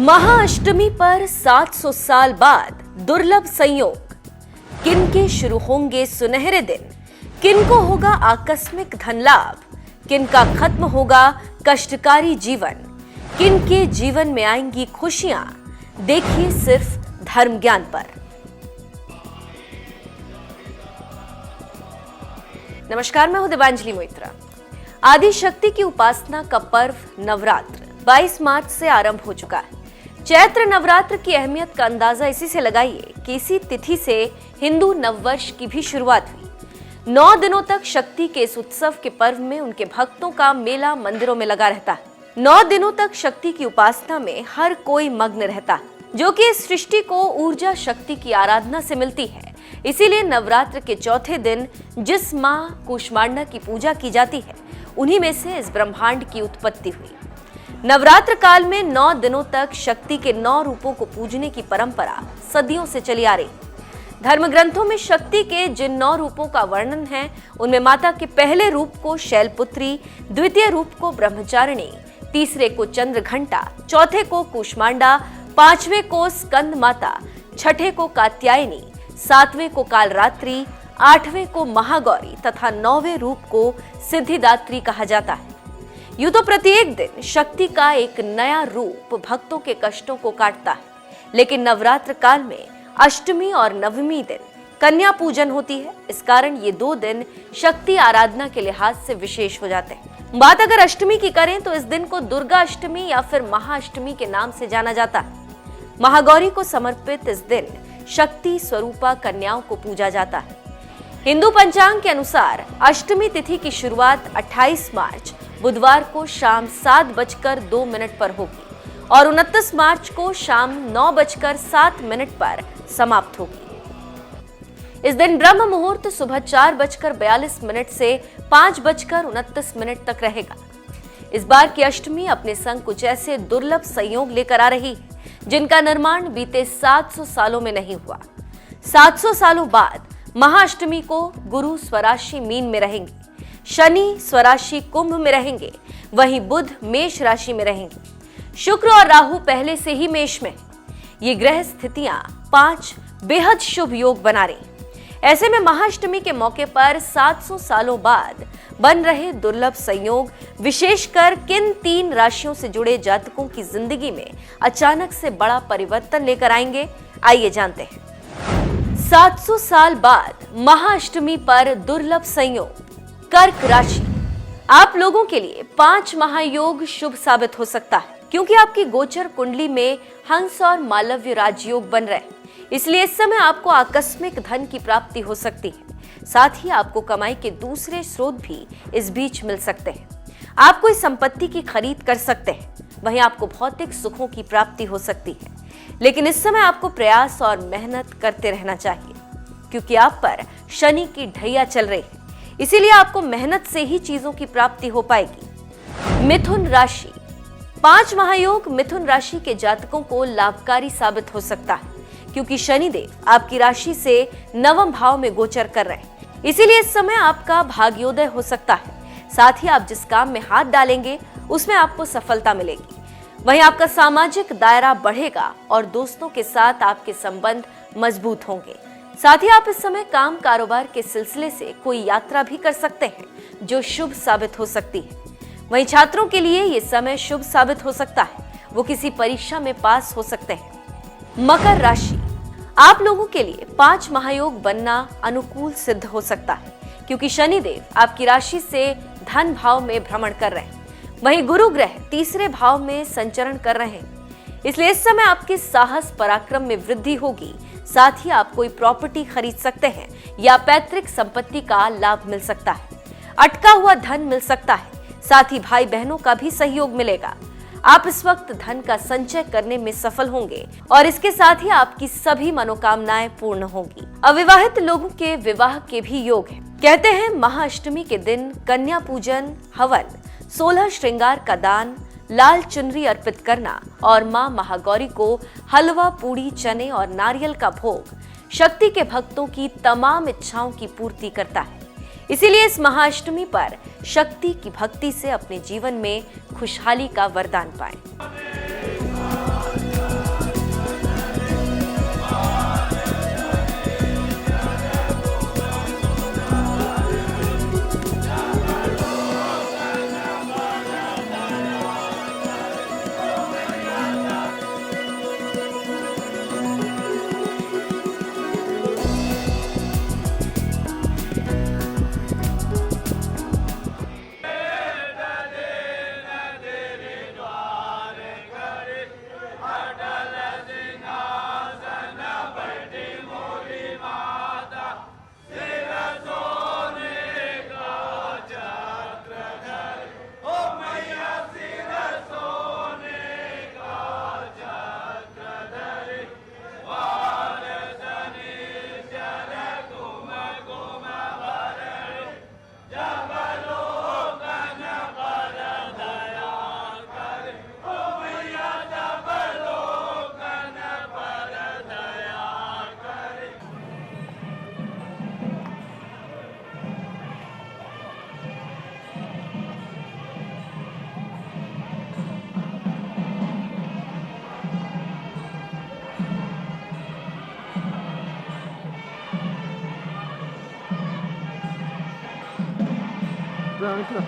महाअष्टमी पर 700 साल बाद दुर्लभ संयोग। किनके शुरू होंगे सुनहरे दिन, किनको होगा आकस्मिक धन लाभ, किनका खत्म होगा कष्टकारी जीवन, किनके जीवन में आएंगी खुशियां। देखिए सिर्फ धर्म ज्ञान पर। नमस्कार, मैं हूं दिव्यांजलि मोइत्रा। आदि शक्ति की उपासना का पर्व नवरात्र 22 मार्च से आरंभ हो चुका है। चैत्र नवरात्र की अहमियत का अंदाजा इसी से लगाइए कि इसी तिथि से हिंदू नववर्ष की भी शुरुआत हुई। 9 दिनों तक शक्ति के इस उत्सव के पर्व में उनके भक्तों का मेला मंदिरों में लगा रहता है। 9 दिनों तक शक्ति की उपासना में हर कोई मग्न रहता है, जो कि इस सृष्टि को ऊर्जा शक्ति की आराधना से मिलती है। इसीलिए नवरात्र के चौथे दिन जिस मां कूष्मांडा की पूजा की जाती है, उन्हीं में से इस ब्रह्मांड की उत्पत्ति हुई। नवरात्र काल में 9 दिनों तक शक्ति के 9 रूपों को पूजने की परंपरा सदियों से चली आ रही। धर्म ग्रंथों में शक्ति के जिन 9 रूपों का वर्णन है, उनमें माता के पहले रूप को शैलपुत्री, द्वितीय रूप को ब्रह्मचारिणी, तीसरे को चंद्रघंटा, चौथे को कूष्मांडा, पांचवें को स्कंद माता, छठे को कात्यायनी, सातवें को कालरात्रि, आठवें को महागौरी तथा 9वें रूप को सिद्धिदात्री कहा जाता है। यूं तो प्रत्येक दिन शक्ति का एक नया रूप भक्तों के कष्टों को काटता है, लेकिन नवरात्र काल में अष्टमी और नवमी दिन कन्या पूजन होती है। इस कारण ये 2 दिन शक्ति आराधना के लिहाज से विशेष हो जाते हैं। बात अगर अष्टमी की करें तो इस दिन को दुर्गा अष्टमी या फिर महाअष्टमी के नाम से जाना जाता है। महागौरी को समर्पित इस दिन शक्ति स्वरूपा कन्याओं को पूजा जाता है। हिंदू पंचांग के अनुसार अष्टमी तिथि की शुरुआत 28 मार्च बुधवार को शाम 7:02 पर होगी और 29 मार्च को शाम 9:07 पर समाप्त होगी। इस दिन ब्रह्म मुहूर्त सुबह 4:42 से 5:29 तक रहेगा। इस बार की अष्टमी अपने संग कुछ ऐसे दुर्लभ संयोग लेकर आ रही है, जिनका निर्माण बीते 700 सालों में नहीं हुआ। 700 सालों बाद महाअष्टमी को गुरु स्वराशि मीन में रहेंगे, शनि स्वराशि कुंभ में रहेंगे, वहीं बुध मेष राशि में रहेंगे। शुक्र और राहु पहले से ही मेष में। ये ग्रह स्थितियां 5 बेहद शुभ योग बना रही। ऐसे में महाअष्टमी के मौके पर 700 सालों बाद बन रहे दुर्लभ संयोग विशेषकर किन 3 राशियों से जुड़े जातकों की जिंदगी में अचानक से बड़ा परिवर्तन लेकर आएंगे, आइए जानते हैं। 700 साल बाद महाअष्टमी पर दुर्लभ संयोग। कर्क राशि, आप लोगों के लिए 5 महायोग शुभ साबित हो सकता है, क्योंकि आपकी गोचर कुंडली में हंस और मालव्य राजयोग बन रहे हैं। इसलिए इस समय आपको आकस्मिक धन की प्राप्ति हो सकती है। साथ ही आपको कमाई के दूसरे स्रोत भी इस बीच मिल सकते हैं। आप कोई संपत्ति की खरीद कर सकते हैं, वहीं आपको भौतिक सुखों की प्राप्ति हो सकती है। लेकिन इस समय आपको प्रयास और मेहनत करते रहना चाहिए, क्योंकि आप पर शनि की ढैया चल रही है। इसीलिए आपको मेहनत से ही चीजों की प्राप्ति हो पाएगी। मिथुन राशि, 5 महायोग मिथुन राशि के जातकों को लाभकारी साबित हो सकता है, क्योंकि शनिदेव आपकी राशि से 9वें भाव में गोचर कर रहे हैं। इसीलिए इस समय आपका भाग्योदय हो सकता है। साथ ही आप जिस काम में हाथ डालेंगे उसमें आपको सफलता मिलेगी। वहीं आपका सामाजिक दायरा बढ़ेगा और दोस्तों के साथ आपके संबंध मजबूत होंगे। साथ ही आप इस समय काम कारोबार के सिलसिले से कोई यात्रा भी कर सकते हैं, जो शुभ साबित हो सकती है। वहीं छात्रों के लिए ये समय शुभ साबित हो सकता है, वो किसी परीक्षा में पास हो सकते हैं। मकर राशि, आप लोगों के लिए 5 महायोग बनना अनुकूल सिद्ध हो सकता है, क्योंकि शनिदेव आपकी राशि से धन भाव में भ्रमण कर रहे हैं। वहीं गुरु ग्रह 3रे भाव में संचरण कर रहे हैं। इसलिए इस समय आपके साहस पराक्रम में वृद्धि होगी। साथ ही आप कोई प्रॉपर्टी खरीद सकते हैं या पैतृक संपत्ति का लाभ मिल सकता है। अटका हुआ धन मिल सकता है। साथ ही भाई बहनों का भी सहयोग मिलेगा। आप इस वक्त धन का संचय करने में सफल होंगे और इसके साथ ही आपकी सभी मनोकामनाएं पूर्ण होंगी। अविवाहित लोगों के विवाह के भी योग हैं। कहते हैं महाअष्टमी के दिन कन्या पूजन, हवन, 16 श्रृंगार का दान, लाल चुनरी अर्पित करना और मां महागौरी को हलवा, पूड़ी, चने और नारियल का भोग शक्ति के भक्तों की तमाम इच्छाओं की पूर्ति करता है। इसीलिए इस महाअष्टमी पर शक्ति की भक्ति से अपने जीवन में खुशहाली का वरदान पाएं। जा निकलो